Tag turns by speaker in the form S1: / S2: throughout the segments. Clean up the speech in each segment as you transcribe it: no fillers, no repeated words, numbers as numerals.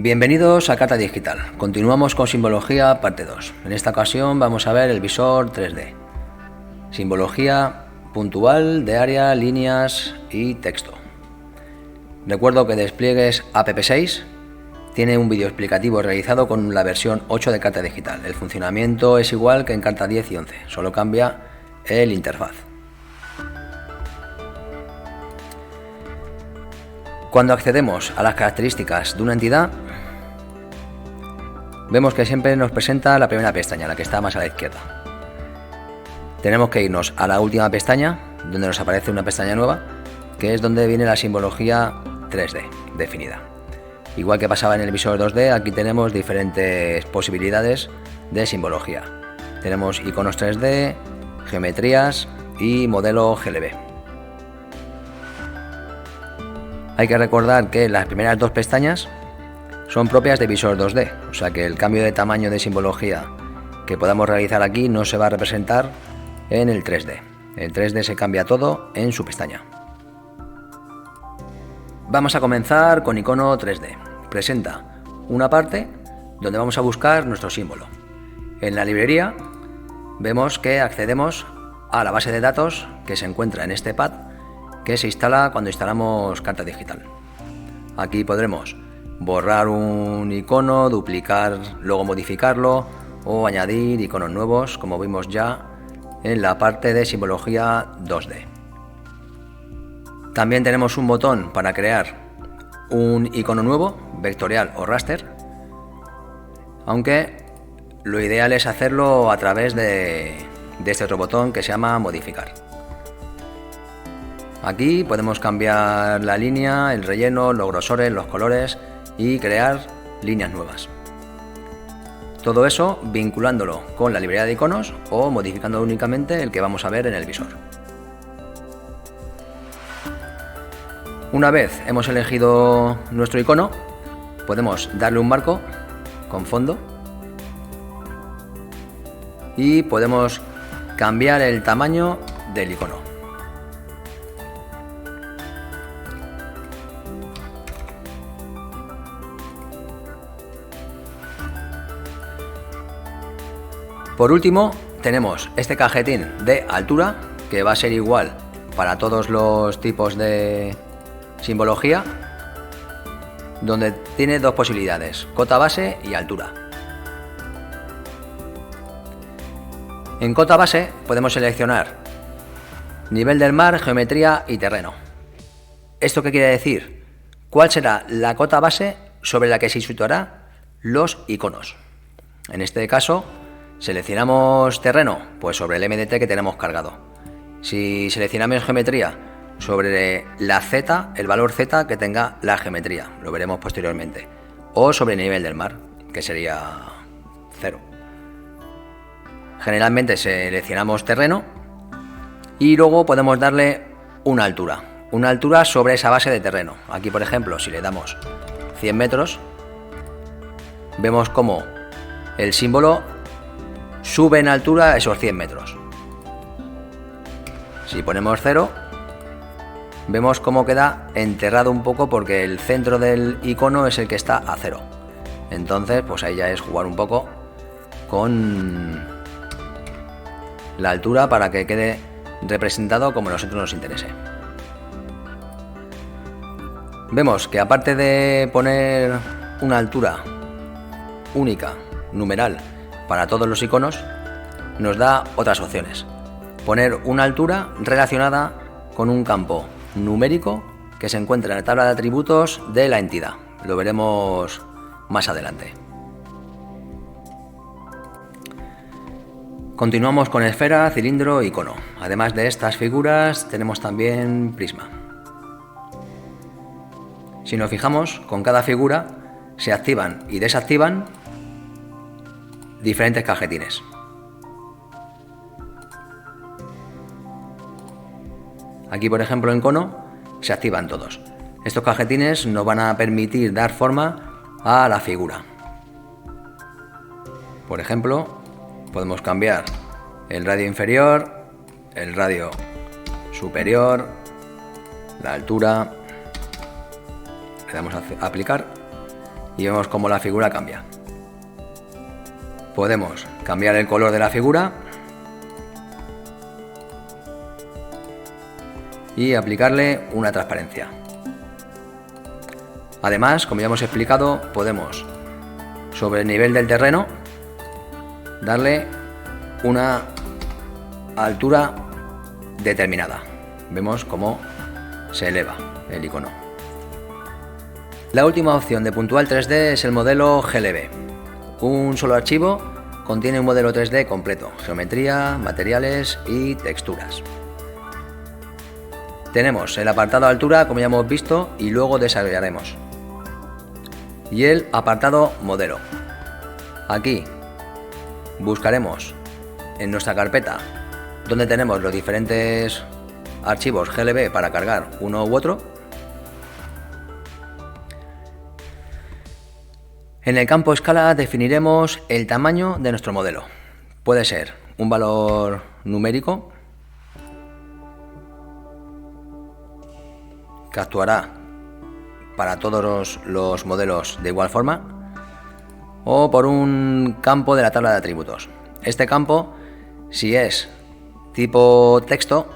S1: Bienvenidos a Carta Digital. Continuamos con simbología parte 2. En esta ocasión vamos a ver el visor 3D. Simbología puntual de área, líneas y texto. Recuerdo que Despliegues app6 tiene un vídeo explicativo realizado con la versión 8 de Carta Digital. El funcionamiento es igual que en Carta 10 y 11, solo cambia el interfaz. Cuando accedemos a las características de una entidad, vemos que siempre nos presenta la primera pestaña, la que está más a la izquierda. Tenemos que irnos a la última pestaña, donde nos aparece una pestaña nueva, que es donde viene la simbología 3D definida. Igual que pasaba en el visor 2D, aquí tenemos diferentes posibilidades de simbología. Tenemos iconos 3D, geometrías y modelo GLB. Hay que recordar que las primeras dos pestañas son propias de visor 2D, o sea que el cambio de tamaño de simbología que podamos realizar aquí no se va a representar en el 3D. El 3D se cambia todo en su pestaña. Vamos a comenzar con icono 3D. Presenta una parte donde vamos a buscar nuestro símbolo. En la librería vemos que accedemos a la base de datos que se encuentra en este pad que se instala cuando instalamos Carta Digital. Aquí podremos borrar un icono, duplicar, luego modificarlo o añadir iconos nuevos, como vimos ya en la parte de simbología 2D. También tenemos un botón para crear un icono nuevo, vectorial o raster, aunque lo ideal es hacerlo a través de este otro botón que se llama modificar. Aquí podemos cambiar la línea, el relleno, los grosores, los colores y crear líneas nuevas. Todo eso vinculándolo con la librería de iconos o modificando únicamente el que vamos a ver en el visor. Una vez hemos elegido nuestro icono, podemos darle un marco con fondo y podemos cambiar el tamaño del icono. Por último, tenemos este cajetín de altura, que va a ser igual para todos los tipos de simbología, donde tiene dos posibilidades, cota base y altura. En cota base podemos seleccionar nivel del mar, geometría y terreno. ¿Esto qué quiere decir? ¿Cuál será la cota base sobre la que se situarán los iconos? En este caso, seleccionamos terreno, pues sobre el MDT que tenemos cargado. Si seleccionamos geometría, sobre la Z, el valor Z que tenga la geometría, lo veremos posteriormente. O sobre el nivel del mar, que sería 0. Generalmente seleccionamos terreno y luego podemos darle una altura sobre esa base de terreno. Aquí, por ejemplo, si le damos 100 metros, vemos cómo el símbolo sube en altura esos 100 metros. Si ponemos 0, vemos cómo queda enterrado un poco porque el centro del icono es el que está a 0. Entonces, pues ahí ya es jugar un poco con la altura para que quede representado como a nosotros nos interese. Vemos que aparte de poner una altura única, numeral, para todos los iconos, nos da otras opciones. Poner una altura relacionada con un campo numérico que se encuentra en la tabla de atributos de la entidad. Lo veremos más adelante. Continuamos con esfera, cilindro y cono. Además de estas figuras, tenemos también prisma. Si nos fijamos, con cada figura se activan y desactivan diferentes cajetines. Aquí, por ejemplo, en cono se activan todos. Estos cajetines nos van a permitir dar forma a la figura. Por ejemplo, podemos cambiar el radio inferior, el radio superior, la altura. Le damos a aplicar y vemos cómo la figura cambia. Podemos cambiar el color de la figura y aplicarle una transparencia. Además, como ya hemos explicado, podemos sobre el nivel del terreno darle una altura determinada. Vemos cómo se eleva el icono. La última opción de Puntual 3D es el modelo GLB. Un solo archivo contiene un modelo 3D completo, geometría, materiales y texturas. Tenemos el apartado altura, como ya hemos visto, y luego desarrollaremos. Y el apartado modelo. Aquí buscaremos en nuestra carpeta donde tenemos los diferentes archivos GLB para cargar uno u otro. En el campo escala definiremos el tamaño de nuestro modelo. Puede ser un valor numérico que actuará para todos los modelos de igual forma, o por un campo de la tabla de atributos. Este campo, si es tipo texto,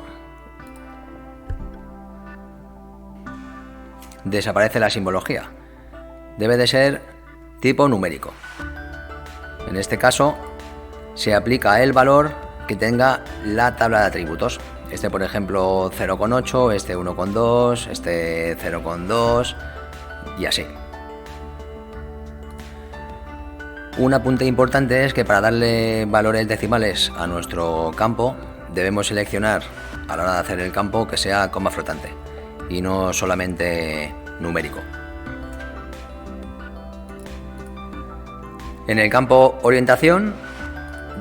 S1: desaparece la simbología. Debe de ser tipo numérico. En este caso se aplica el valor que tenga la tabla de atributos. Este, por ejemplo, 0,8, este 1,2, este 0,2 y así. Un apunte importante es que para darle valores decimales a nuestro campo debemos seleccionar a la hora de hacer el campo que sea coma flotante y no solamente numérico. En el campo orientación,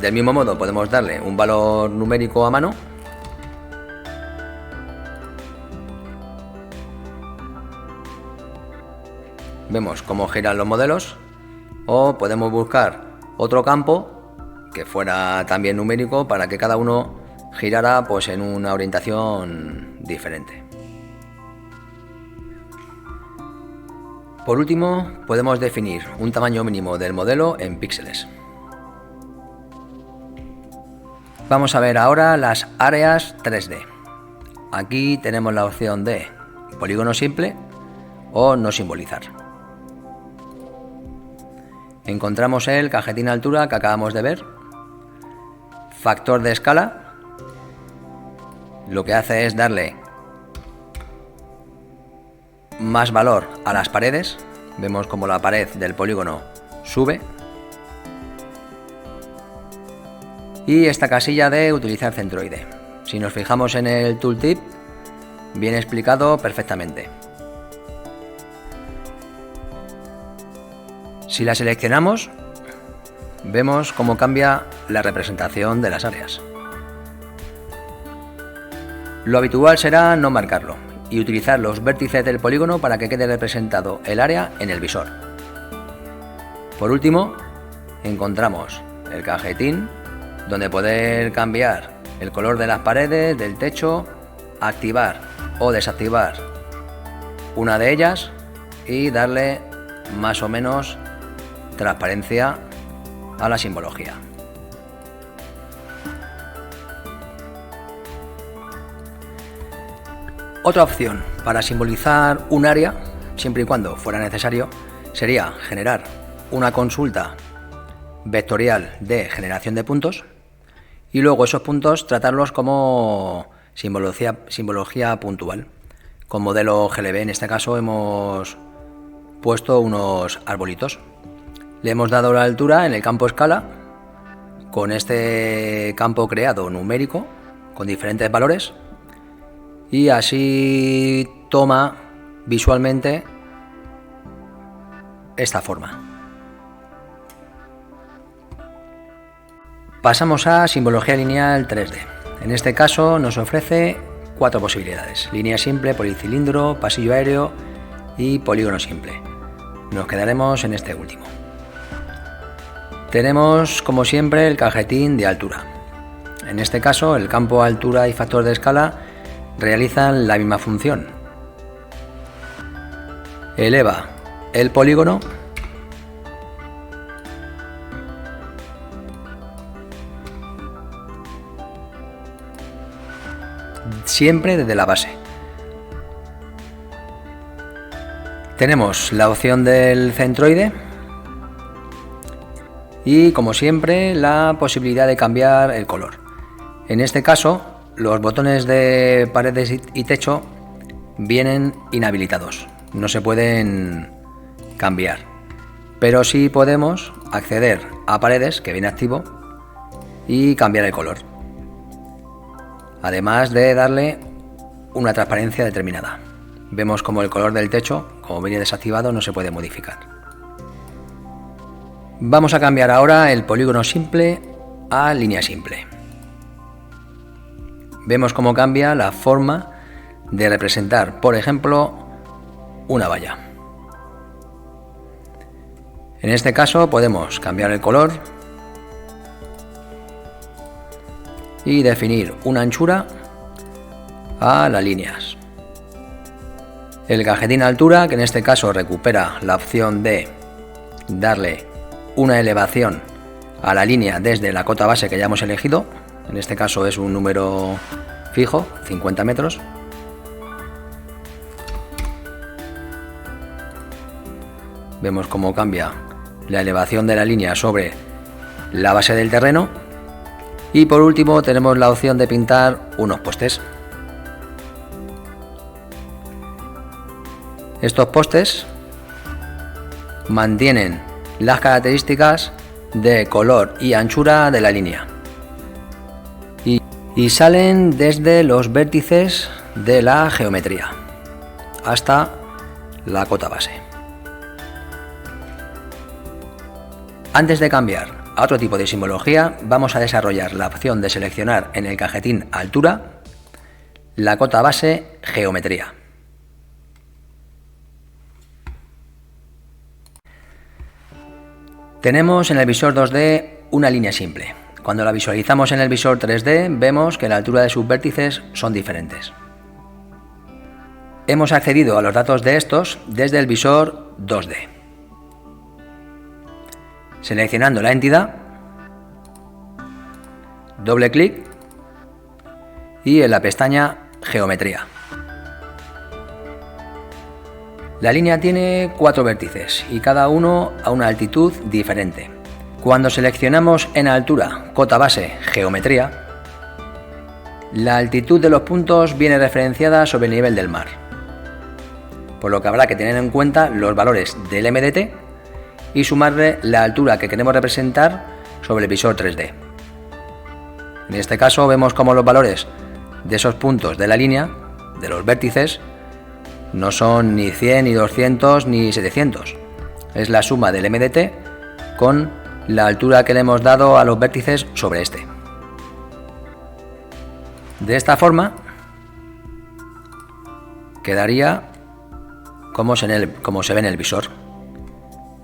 S1: del mismo modo podemos darle un valor numérico a mano . Vemos cómo giran los modelos, o podemos buscar otro campo que fuera también numérico para que cada uno girara pues en una orientación diferente. Por último, podemos definir un tamaño mínimo del modelo en píxeles. Vamos a ver ahora las áreas 3D. Aquí tenemos la opción de polígono simple o no simbolizar. Encontramos el cajetín altura que acabamos de ver. Factor de escala. Lo que hace es darle más valor a las paredes. Vemos como la pared del polígono sube. Y esta casilla de utilizar centroide. Si nos fijamos en el tooltip, viene explicado perfectamente. Si la seleccionamos, vemos cómo cambia la representación de las áreas. Lo habitual será no marcarlo y utilizar los vértices del polígono para que quede representado el área en el visor. Por último, encontramos el cajetín, donde poder cambiar el color de las paredes, del techo, activar o desactivar una de ellas y darle más o menos transparencia a la simbología. Otra opción para simbolizar un área, siempre y cuando fuera necesario, sería generar una consulta vectorial de generación de puntos y luego esos puntos tratarlos como simbología puntual. Con modelo GLB en este caso hemos puesto unos arbolitos. Le hemos dado la altura en el campo escala con este campo creado numérico con diferentes valores y así toma visualmente esta forma. Pasamos a simbología lineal 3D. En este caso nos ofrece 4 posibilidades: línea simple, policilindro, pasillo aéreo y polígono simple. Nos quedaremos en este último. Tenemos, como siempre, el cajetín de altura. En este caso, el campo altura y factor de escala realizan la misma función. Eleva el polígono siempre desde la base. Tenemos la opción del centroide y, como siempre, la posibilidad de cambiar el color. En este caso, los botones de paredes y techo vienen inhabilitados, no se pueden cambiar, pero sí podemos acceder a paredes, que viene activo, y cambiar el color, además de darle una transparencia determinada. Vemos como el color del techo, como viene desactivado, no se puede modificar. Vamos a cambiar ahora el polígono simple a línea simple. Vemos cómo cambia la forma de representar, por ejemplo, una valla. En este caso podemos cambiar el color y definir una anchura a las líneas. El cajetín altura, que en este caso recupera la opción de darle una elevación a la línea desde la cota base que ya hemos elegido. En este caso es un número fijo, 50 metros. Vemos cómo cambia la elevación de la línea sobre la base del terreno. Y por último tenemos la opción de pintar unos postes. Estos postes mantienen las características de color y anchura de la línea y salen desde los vértices de la geometría hasta la cota base. Antes de cambiar a otro tipo de simbología, vamos a desarrollar la opción de seleccionar en el cajetín altura la cota base geometría. Tenemos en el visor 2D una línea simple. Cuando la visualizamos en el visor 3D, vemos que la altura de sus vértices son diferentes. Hemos accedido a los datos de estos desde el visor 2D. Seleccionando la entidad, doble clic y en la pestaña Geometría. La línea tiene 4 vértices y cada uno a una altitud diferente. Cuando seleccionamos en altura, cota base, geometría, la altitud de los puntos viene referenciada sobre el nivel del mar, por lo que habrá que tener en cuenta los valores del MDT y sumarle la altura que queremos representar sobre el visor 3D. En este caso vemos como los valores de esos puntos de la línea, de los vértices, no son ni 100, ni 200, ni 700. Es la suma del MDT con la altura que le hemos dado a los vértices sobre este. De esta forma quedaría como se ve en el visor.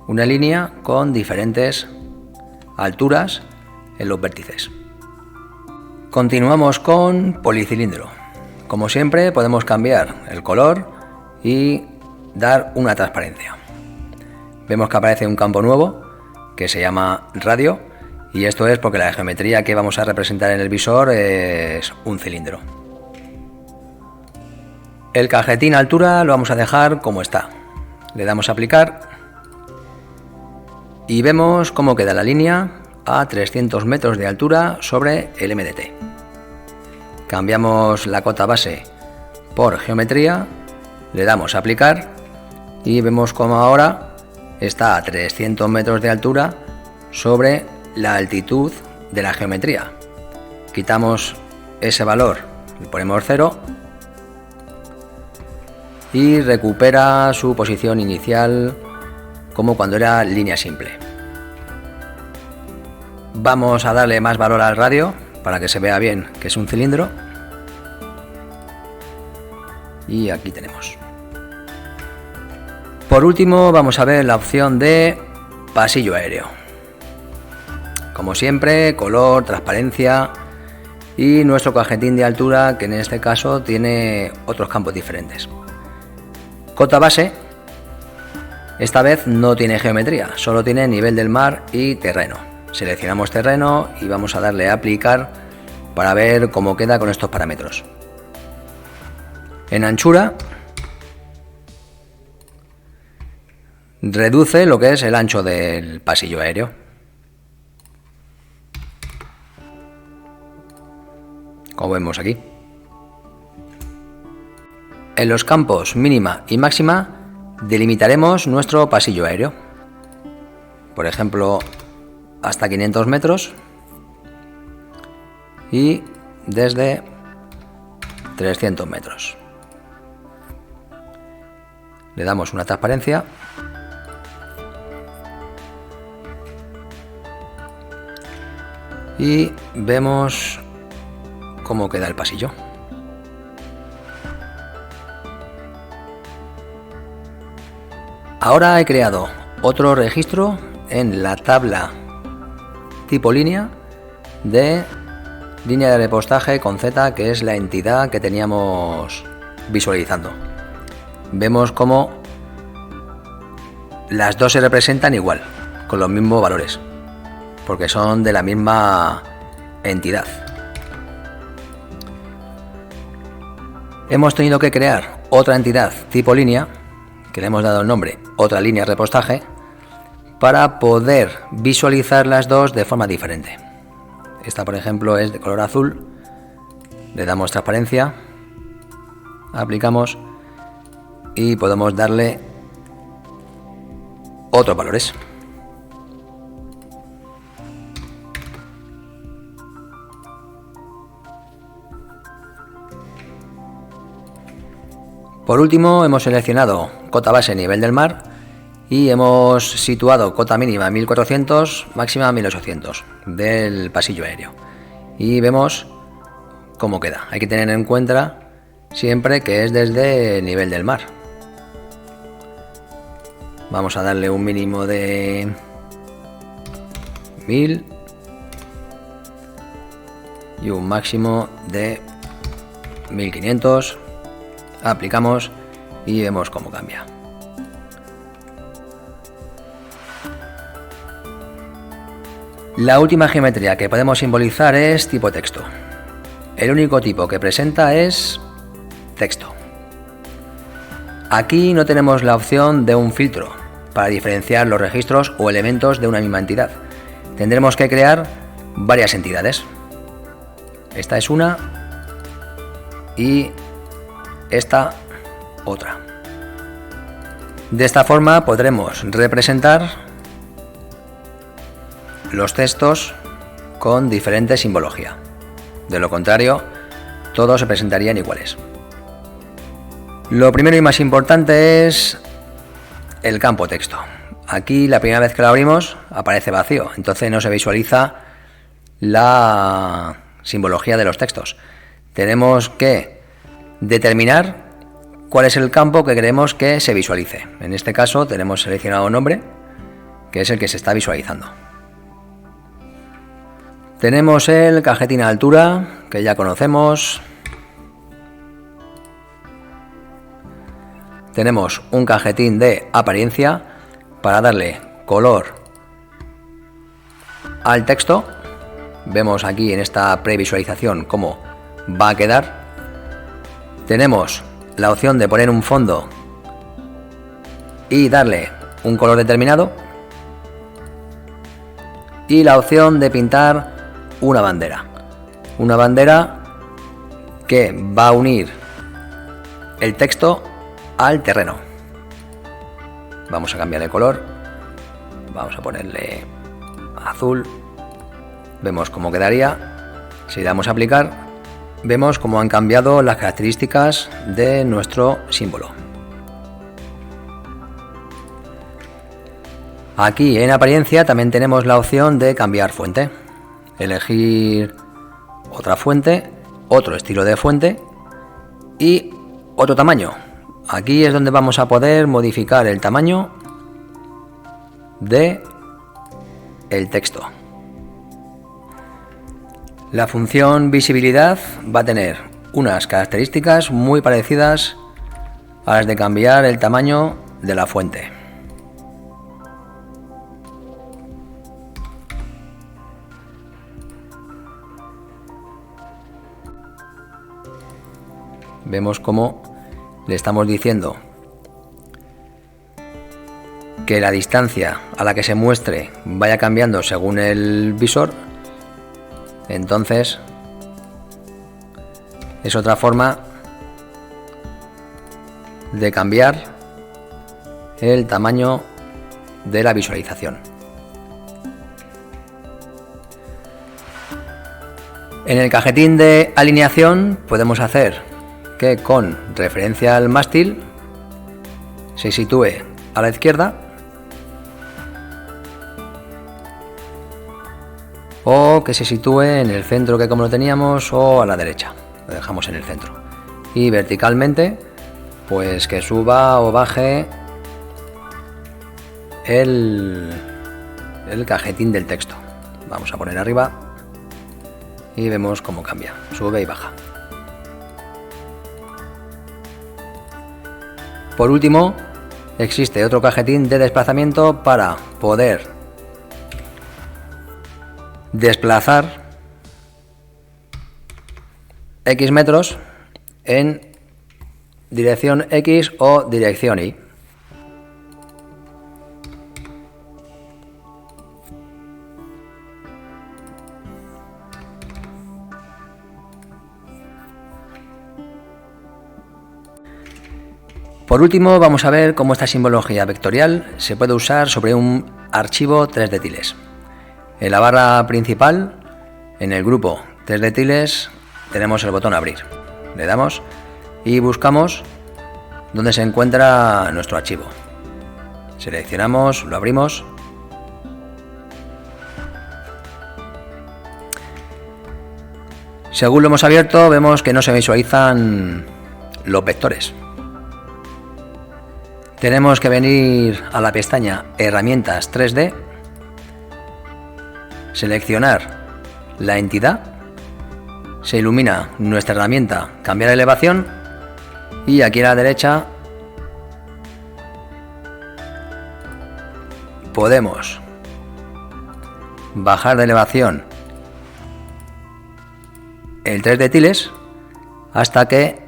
S1: Una línea con diferentes alturas en los vértices. Continuamos con policilindro. Como siempre podemos cambiar el color y dar una transparencia. Vemos que aparece un campo nuevo que se llama radio, y esto es porque la geometría que vamos a representar en el visor es un cilindro. El cajetín altura lo vamos a dejar como está. Le damos a aplicar y vemos cómo queda la línea a 300 metros de altura sobre el MDT. Cambiamos la cota base por geometría, le damos a aplicar y vemos cómo ahora está a 300 metros de altura sobre la altitud de la geometría. Quitamos ese valor, le ponemos 0 y recupera su posición inicial como cuando era línea simple. Vamos a darle más valor al radio para que se vea bien que es un cilindro. Y aquí tenemos. Por último vamos a ver la opción de pasillo aéreo. Como siempre, color, transparencia y nuestro cajetín de altura, que en este caso tiene otros campos diferentes. Cota base, esta vez no tiene geometría, solo tiene nivel del mar y terreno. Seleccionamos terreno y vamos a darle a aplicar para ver cómo queda con estos parámetros. En anchura reduce lo que es el ancho del pasillo aéreo. Como vemos aquí. En los campos mínima y máxima delimitaremos nuestro pasillo aéreo. Por ejemplo, hasta 500 metros y desde 300 metros. Le damos una transparencia y vemos cómo queda el pasillo. Ahora he creado otro registro en la tabla tipo línea de línea de repostaje con Z, que es la entidad que teníamos visualizando. Vemos cómo las dos se representan igual, con los mismos valores, porque son de la misma entidad. Hemos tenido que crear otra entidad tipo línea, que le hemos dado el nombre otra línea de repostaje, para poder visualizar las dos de forma diferente. Esta, por ejemplo, es de color azul. Le damos transparencia, aplicamos y podemos darle otros valores. Por último, hemos seleccionado cota base nivel del mar y hemos situado cota mínima 1400, máxima 1800 del pasillo aéreo. Y vemos cómo queda. Hay que tener en cuenta siempre que es desde el nivel del mar. Vamos a darle un mínimo de 1000 y un máximo de 1500. Aplicamos y vemos cómo cambia. La última geometría que podemos simbolizar es tipo texto. El único tipo que presenta es texto. Aquí no tenemos la opción de un filtro para diferenciar los registros o elementos de una misma entidad. Tendremos que crear varias entidades. Esta es una y esta otra. De esta forma podremos representar los textos con diferente simbología. De lo contrario, todos se presentarían iguales. Lo primero y más importante es el campo texto. Aquí la primera vez que lo abrimos aparece vacío, entonces no se visualiza la simbología de los textos. Tenemos que determinar cuál es el campo que queremos que se visualice. En este caso tenemos seleccionado nombre, que es el que se está visualizando. Tenemos el cajetín a altura, que ya conocemos. Tenemos un cajetín de apariencia para darle color al texto. Vemos aquí en esta previsualización cómo va a quedar. Tenemos la opción de poner un fondo y darle un color determinado. Y la opción de pintar una bandera. Una bandera que va a unir el texto al terreno. Vamos a cambiar de color. Vamos a ponerle azul. Vemos cómo quedaría. Si damos a aplicar, vemos cómo han cambiado las características de nuestro símbolo. Aquí en apariencia también tenemos la opción de cambiar fuente. Elegir otra fuente, otro estilo de fuente y otro tamaño. Aquí es donde vamos a poder modificar el tamaño de el texto. La función visibilidad va a tener unas características muy parecidas a las de cambiar el tamaño de la fuente. Vemos cómo le estamos diciendo que la distancia a la que se muestre vaya cambiando según el visor, entonces es otra forma de cambiar el tamaño de la visualización. En el cajetín de alineación podemos hacer que con referencia al mástil se sitúe a la izquierda o que se sitúe en el centro, que como lo teníamos, o a la derecha, lo dejamos en el centro, y verticalmente pues que suba o baje el cajetín del texto. Vamos a poner arriba y vemos cómo cambia, sube y baja. Por último, existe otro cajetín de desplazamiento para poder desplazar X metros en dirección X o dirección Y. Por último, vamos a ver cómo esta simbología vectorial se puede usar sobre un archivo 3D Tiles. En la barra principal, en el grupo 3D Tiles, tenemos el botón Abrir. Le damos y buscamos donde se encuentra nuestro archivo. Seleccionamos, lo abrimos. Según lo hemos abierto, vemos que no se visualizan los vectores. Tenemos que venir a la pestaña Herramientas 3D, seleccionar la entidad, se ilumina nuestra herramienta Cambiar elevación y aquí a la derecha podemos bajar de elevación el 3D Tiles hasta que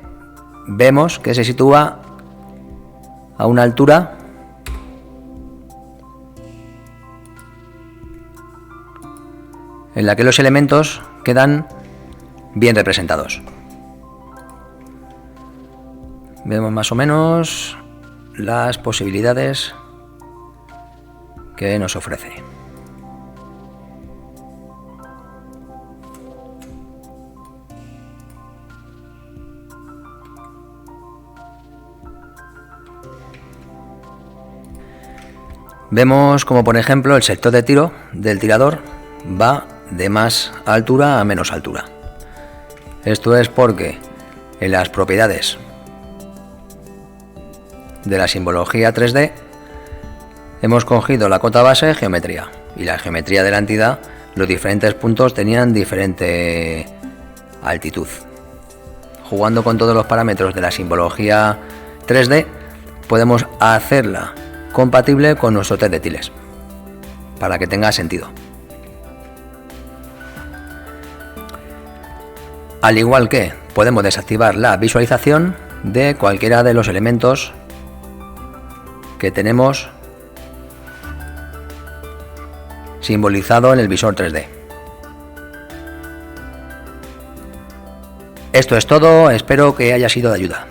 S1: vemos que se sitúa a una altura en la que los elementos quedan bien representados. Vemos más o menos las posibilidades que nos ofrece. Vemos como, por ejemplo, el sector de tiro del tirador va de más altura a menos altura. Esto es porque en las propiedades de la simbología 3D hemos cogido la cota base geometría, y la geometría de la entidad, los diferentes puntos tenían diferente altitud. Jugando con todos los parámetros de la simbología 3D podemos hacerla compatible con nuestro 3D Tiles para que tenga sentido. Al igual que podemos desactivar la visualización de cualquiera de los elementos que tenemos simbolizado en el visor 3D. Esto es todo, espero que haya sido de ayuda.